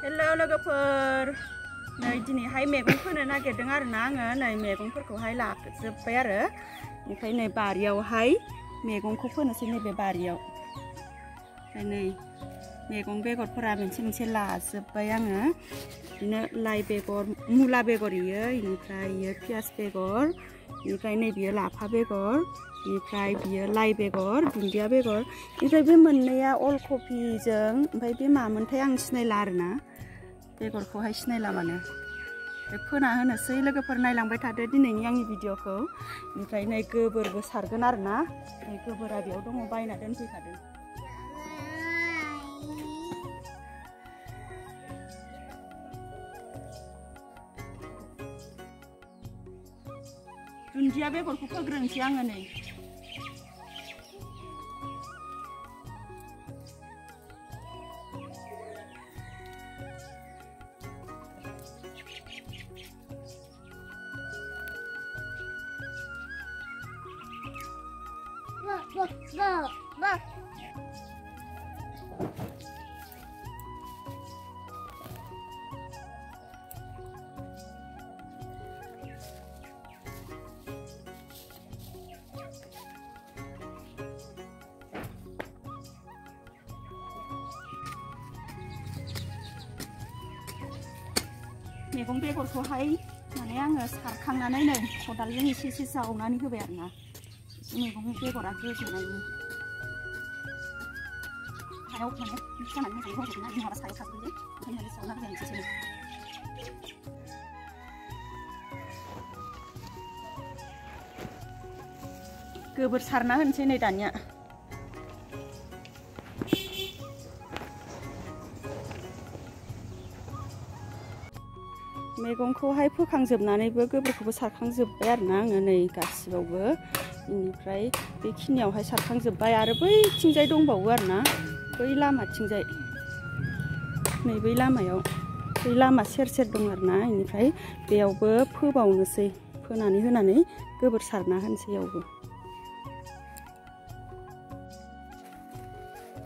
Hello लोगोफोर नै दिनैहाय मैगं फोनो नागिरदों आरोना आङो नै मैगंफोरखौहाय लाजोब्बाय आरो ओमफ्राय नै बारियावहाय मैगंखौ फोनोसै नैबे बारियाव ओमफ्राय नै मैगं बेगरफोरा मोनसे मोनसे लाजोब्बाय आङो बिदिनो लाइ बेगर मुला बेगर इनिफ्राय पियास बेगर इनिफ्राय नै बियो लाफा बेगर इनिफ्राय बियो लाइ बेगर दुन्दिया बेगर इनिफ्राय बे मोननैया अल कफिजों ओमफ्राय बे मामोनथाय आं सिनायला आरोना बेगरखौहाय सिनायला माने फोना होनोसै लोगोफोर नायलांबाय थादो दिनैनि आंनि भिडिअखौ ओमफ्राय नै गोबोरबो सारगोन आरोना नै गोबोरा बेयाव दङ बायना दोनफैखादों दुन्दिया बेगरखौ फोग्रोनोसै आङो नै मैगं बेगरखौहाय माने आङो सारखांनानै नै खदालजों एसे एसे जावनानै होबाय आरोना मैगं बेगरा गोजोनायनि हायाव माने मिक्स जानानै मोजाङै रज'गोन आरो नङाबा सायाव थाजोबो ओंखायनो जावना होबाय एसे गोबोर सारना होनोसै नै दानिया मैगंखौहाय फोखांजोबनानैबो गोबोरखौबो सारखांजोब्बाय आरोना आङो नै गासिबावबो बेनिफ्राय बेखिनियावहाय सारखांजोब्बाय आरो बैथिंजाय दंबावो आरोना बै लामाथिंजाय नै बै लामायाव बै लामा सेर सेर दं आरोना बेनिफ्राय बेयावबो फोबावनोसै फोनानै होनानै गोबोर सारना होनोसै बेयावबो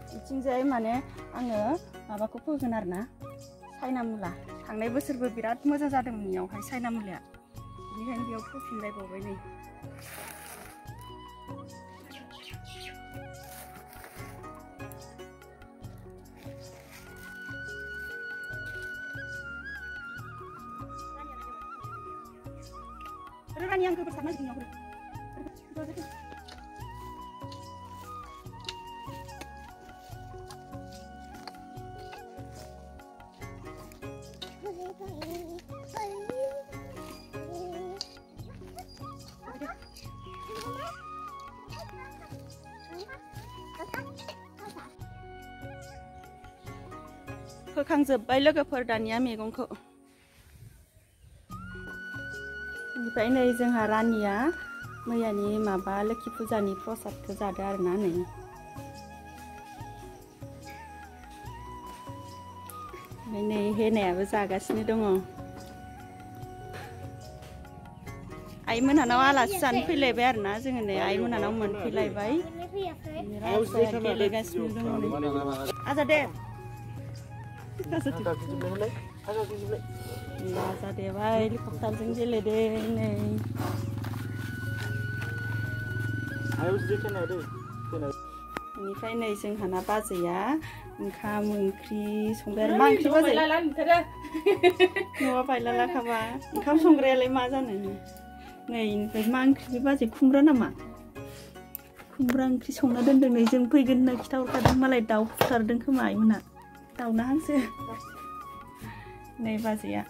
बिथिंजाय माने आङो माबाखौ फोगोन आरोना सायना मुला थांनाय बोसोरबो बिराद मोजां जादोंमोन बेयावहाय सायना मुलाया बेनिखायनो बेयाव फोफिनलायबावबाय नै रानि आं गोबोर सारना होदों फोखांजोब्बाय लोगोफोर दानिया मैगंखौ बेनिफ्राय नै जोंहा रानिया मैयानि माबा लोखि फुजानि प्रसादखौ जादो आरोना नै ओमफ्राय नै हेनायाबो जागासिनो दङ आइ मोनहानाव आलासि जानो फैलायबाय आरोना जोङो नै आइ मोनहानाव मोनफैलायबाय गेलेगासिनो दङ नै आजा दे जादेबाय हेलिकप्टारजों गेलेदों नै बेनिफ्राय नै जोंहाना बाजैया ओंखाम ओंख्रि संबाय आरो मा ओंख्रि बाजै न'आ बायलालाखाबा ओंखाम संग्रायालाय मा जानो नै बेनिफ्राय मा ओंख्रि बे बाजै खुमब्रा नामा खुमब्रा ओंख्रि संना दोनदों नै जों फैगोन होनना खिथाहरखादों मालाय दाउ फुथारदों खोमा आइमोना दाउना हांसो नै बाजैया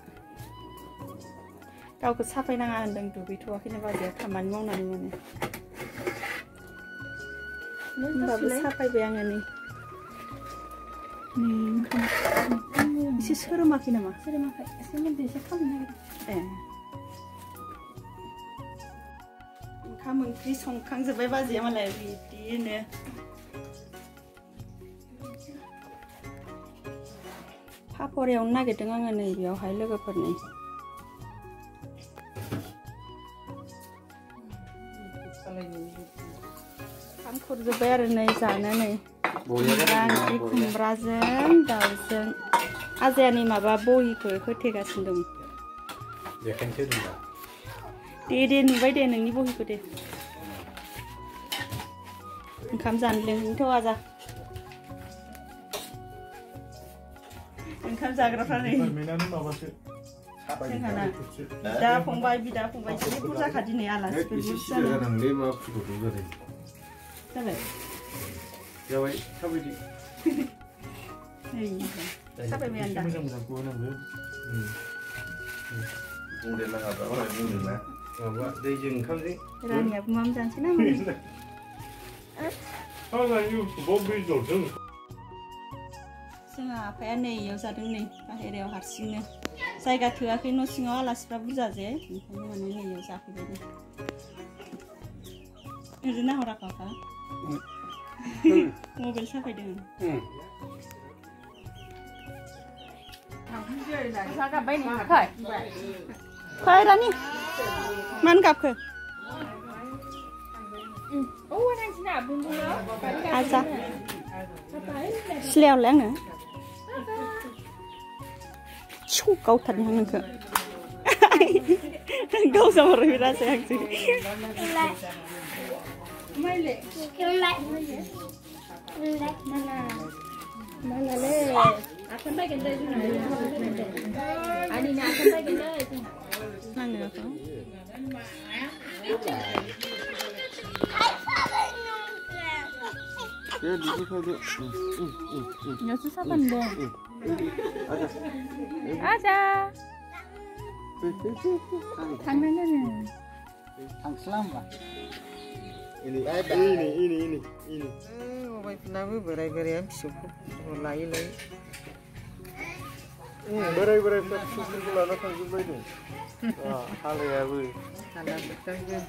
गावखौ साफायनाङा होनदों दुगैथ'वाखैनो बाजैया खामानि मावनानै मोनो होनबाबो साफायबाय आङो नै एसे सोरोमाखै नामा सोरोमाखै एसे मोनदो एसे खामनो नागिरदों ए ओंखाम ओंख्रि संखांजोब्बाय बाजैया मालाय बिदिनो पापर एवनो नागिरदों आङो नै बेयावहाय लोगोफोरनि ओंखाम खुरजोब्बाय आरो नै जानो नै खुमब्राजों दाउजों आजायानि माबा बहिखौ होथेगासिनो दं बेखायनोसो होदों दे नुबाय दे नोंनि बहिखौ दे ओंखाम जानो लेंथ' आजा ओंखाम जाग्राफ्रा नै बिदा फंबाय एसे बुरजाखा दिनै आलासिफोर जाबाय साबायदि साबायबाय आं दा माबा दैजों ओंखामजों रानियाबो माम जानोसै ना जोंहा आफाया नै इयाव जादों नै बाहेरायाव हारसिंनो जायगा थोआखै न' सिङाव आलासिफ्रा बुरजा जे ओंखायनो माने नै इयाव जाफैबाय दे ओरैनो नाहराखै आफा मबाइल साफायदों फै रानि मानो गाबखो आजा सिलायावलाय आङो Chúc câu thật hăng cơ. Câu sao rồi ra sẽ hăng gì. Mai lệ. Kêu lại. Lại. Mana le. Akan baik kan đây này. Ani nak akan baik kan đây. Mana apa? Ya di situ saja. Ya susah pandang. Aja. Tangannya nih. Tang selama. Ini. Mau kenapa berai-berai suku lagi. Berai-berai suku lana kan juga itu. Hal ya bu. Hal betul je.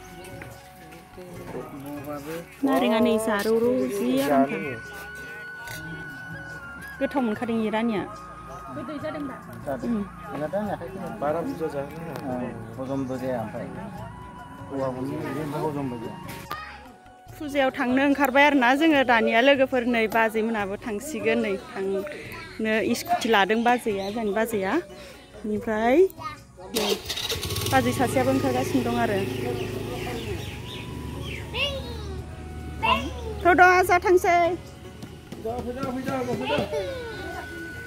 Naringan ini saruru siapa? Ketemu kadang irannya. Betul jadi mbak. Kadang-kadang barang bisa jadi. Bozom tu dia sampai. Uang ini bozom saja. Fुजायाव थांनो ओंखारबाय आरोना जोङो दानिया लोगोफोर नै बाजै मोनाबो थांसिगोन नै थांनो स्कुटि लादों बाजैया जोंनि बाजैया बेनिफ्राय बाजै सासेयाबो ओंखारगासिनो दं आरो थ' आजा थांसै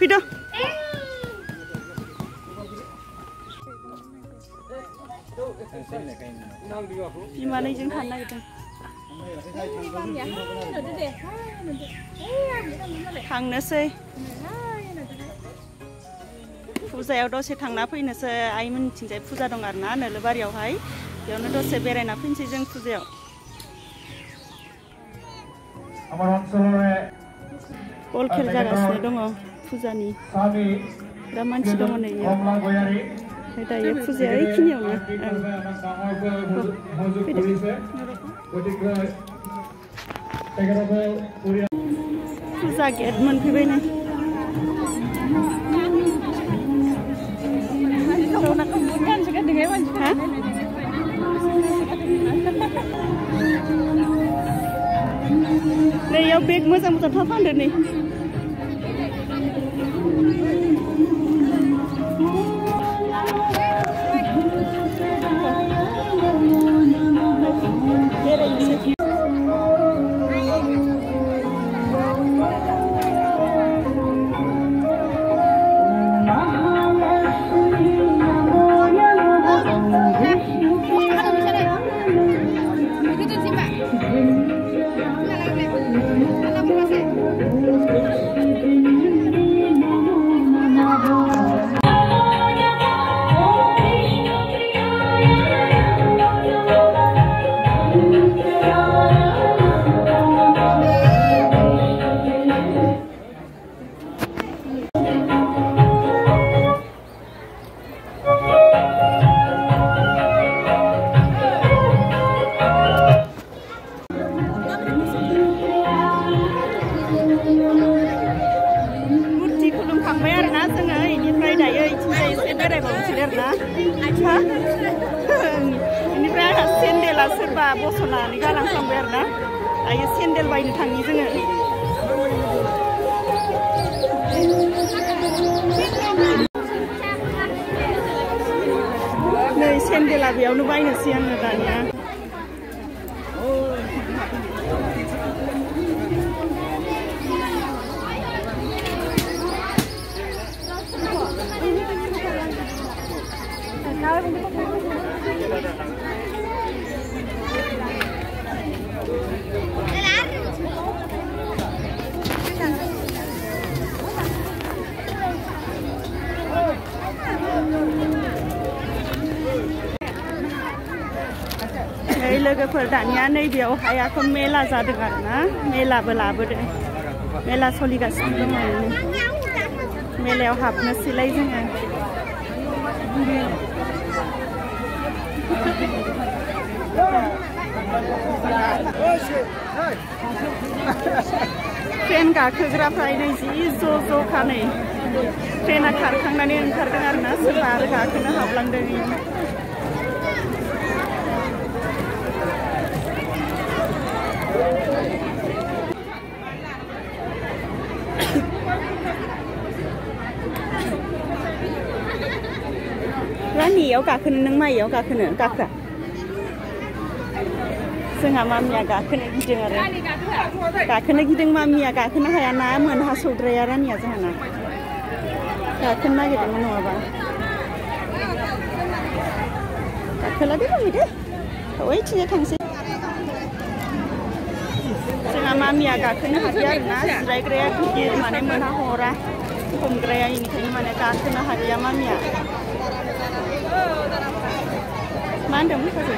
फैद' बिमानैजों थानो नागिरदों थांनोसै फुजायाव दसे थांना फैनोसै आइमोननिथिंजाय फुजा दं आरोना नोलोबारियावहाय बेयावनो दसे बेरायना फैनोसै जों फुजायाव बल खेल जागासिनो दङ फुजानि बिराद मानसि दङ नै दायो फुजाया बेखिनियावनो फुजा गेट मोनफैबाय नै नैयाव बेग मोजां थाब फानदो नै सोरबा बसनानै गालांफ्लांबाय आरोना दायो सेन्देल बायनो थांनि जोङो बेयावनो बायनोसै आङो दानिया लोगोफोर दानिया नैबेयावहाय आखौ मेला जादों आरोना मेलाबो लाबोदों मेला सोलिगासिनो दङ मेलायाव हाबनोसैलाय जोङो ट्रेन गाखोग्राफ्रा नै जि ज'-ज' नै ट्रेना खारखांनानै ओंखारदों आरोना सोरबा आरो गाखोनो हाबलांदों रानियाव गाखोनो नों मायाव गाखोनो गाखोआ जोंहा मामिया गाखोनो गिदों आरो गाखोनो गिदों मामिया गाखोनो हाया ना मोनहासौद्राया रानिया जोंहाना गाखोनो नागिरदोंमोन नङाबा गाखोला दे मामि दे ओइथिंजाय थांसै जोंहा मामिया गाखोनो हादिया आरोना जिरायग्राया गिदिर माने मोनहाहरा हमग्राया बेनिखायनो माने गाखोनो हादिया मामिया मा होनदोंमोन सासे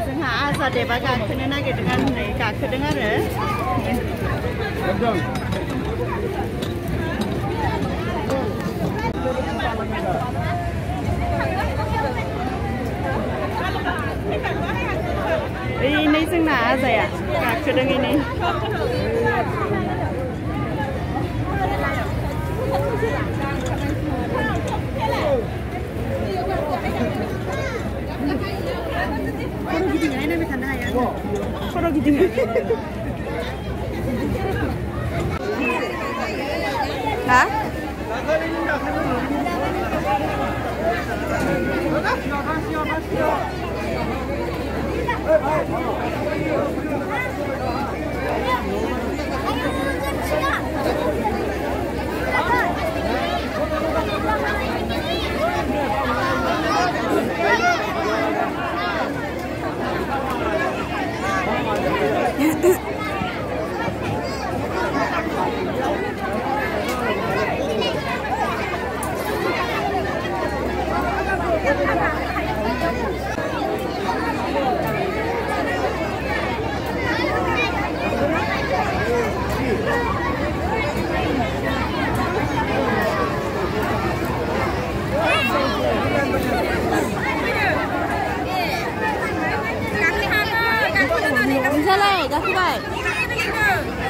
जोंहा आजादेबा गाखोनो नागिरदों आरो नै गाखोदों आरो नै जोंना आजाया गाखोदों नै खर' गिदिङो हा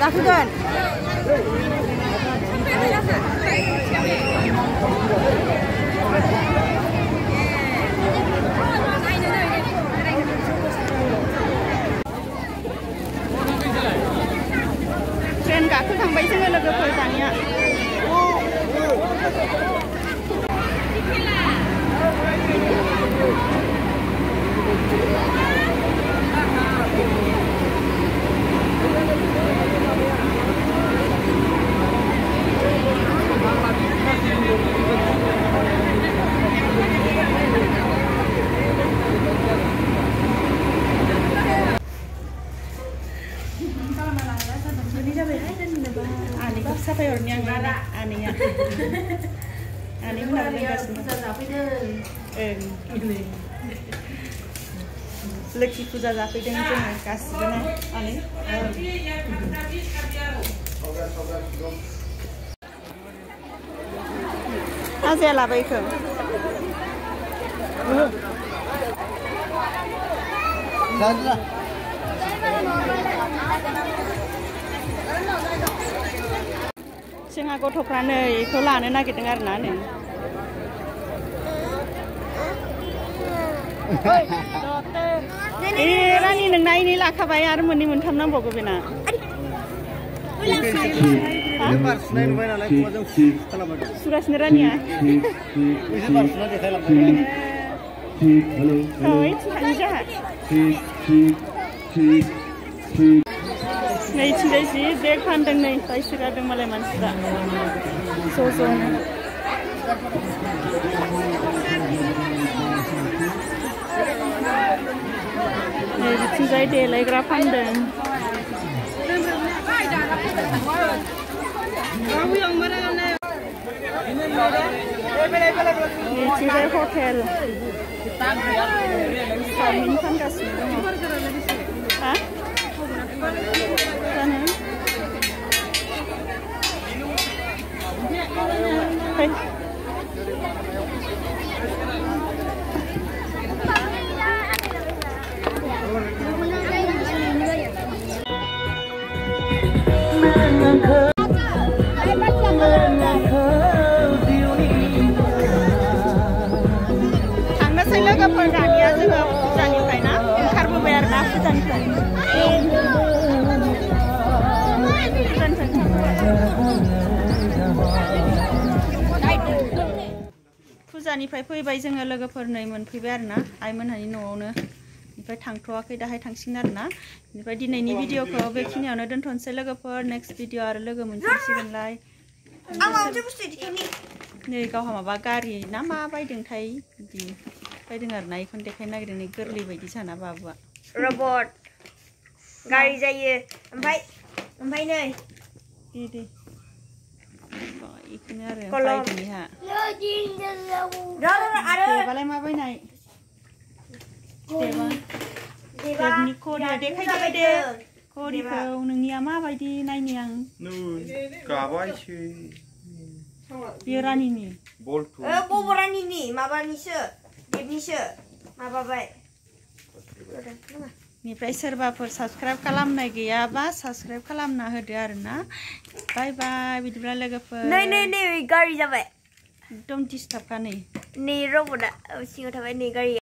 गाखोगोन ट्रेन गाखोखांबाय जोङो लोगोफोर दानिया Siapa yang orangnya anehnya? Aneh benar benar Leki puja zapideng jangan kasih benar aneh. Azia lah baik ke? जोंहा गथ'फ्रा नै बेखौ लानो नागिरदों आरो ना नै रानि नोंना इनि लाखाबाय आरो मोननै मोनथाम नांबावगौ बेना सुगासिनो रानिया नै थिंजाय जि बेग फानदों नै बायसोगारदों मालाय मानसिफ्रा ज' ज'नो नै बिथिंजाय देलायग्रा फानदों बिथिंजाय हटेल चावमिन फानगासिनो दङ हा जानो थांनोसै लोगोफोर दानिया जोङो फुजानिफ्राय ना ओंखारबोबाय आरो ना फुजानिफ्राय फुजानिफ्राय फैबाय जोङो लोगोफोर नै मोनफैबाय आरो ना आइमोनहानि न'आवनो ओमफ्राय थांथ'वाखै दाहाय थांसिगोन आरो ना ओमफ्राय दिनैनि भिडिअखौ बेखिनियावनो दोनथ'नोसै लोगोफोर नेक्स्ट भिडिअ आरो लोगो मोनफिनसिगोनलाय नै गावहा माबा गारि ना मा बायदोंथाय बिदि बायदों आरो ना बेखौनो देखायनो नागिरदों नै गोरलै बायदि साना बाबुआ रबट गारि जायो ओमफ्राय नै दे बेखौनो आरो बायदोंहा देबालाय मा बायनाय देबनि खरिया देखायदो दे खरिखौ नोंनिया माबायदि नायनो आं गाबायसो बेयो रानिनि बबरानिनि माबानिसो देबनिसो माबाबाय निफ्राय सोरबाफोर साबस्क्राइब खालामनाय गैयाबा साबस्क्राइब खालामना होदो आरो ना बाय बाय बिदिब्ला लोगोफोर नै गारि जाबाय एकदम डिस्टार्बखा नै रबटआ सिङाव थाबाय नै गारि